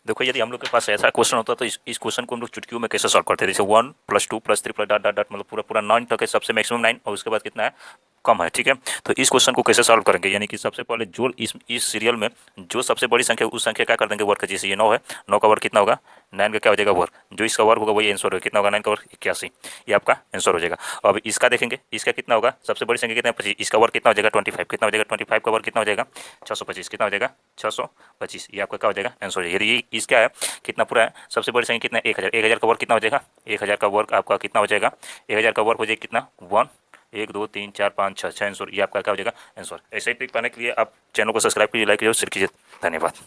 देखो यदि हम लोग के पास ऐसा क्वेश्चन होता तो इस क्वेश्चन को हम लोग चुटकियों में कैसे सॉल्व करते हैं, जैसे 1 + 2 + 3 डॉट डॉट डॉट, मतलब पूरा पूरा 9 तक है, सबसे मैक्सिमम 9 और उसके बाद कितना है, कम है, ठीक है। तो इस क्वेश्चन को कैसे सॉल्व करेंगे, यानी कि सबसे पहले जो इस सीरियल में जो सबसे बड़ी संख्या उस संख्या क्या कर देंगे वर्ग, जैसे ये 9 है, 9 का वर्ग कितना होगा, 9 का क्या हो जाएगा वर्ग, जो इसका वर्ग होगा वही आंसर होगा, कितना होगा 9 का वर्ग 81, ये आपका आंसर हो जाएगा। अब इसका देखेंगे, इसका कितना होगा, सबसे बड़ी संख्या कितना है 25, इसका वर्ग कितना हो जाएगा 25, कितना हो जाएगा 25 का वर्ग कितना हो जाएगा 625, कितना हो जाएगा 625, ये आपका क्या हो जाएगा आंसर हो जाएगा। ये इसका है कितना पूरा है, सबसे बड़ी संख्या कितना है 1000, 1000 का वर्ग कितना हो जाएगा, 1000 का वर्ग आपका कितना हो जाएगा, 1000 का वर्ग हो जाएगा कितना 1, 1 2 3 4 5 6 6 आंसर, ये आपका क्या हो जाएगा आंसर। ऐसे ही ट्रिक पाने के लिए आप चैनल को सब्सक्राइब कीजिए, लाइक कीजिए, शेयर कीजिए। धन्यवाद।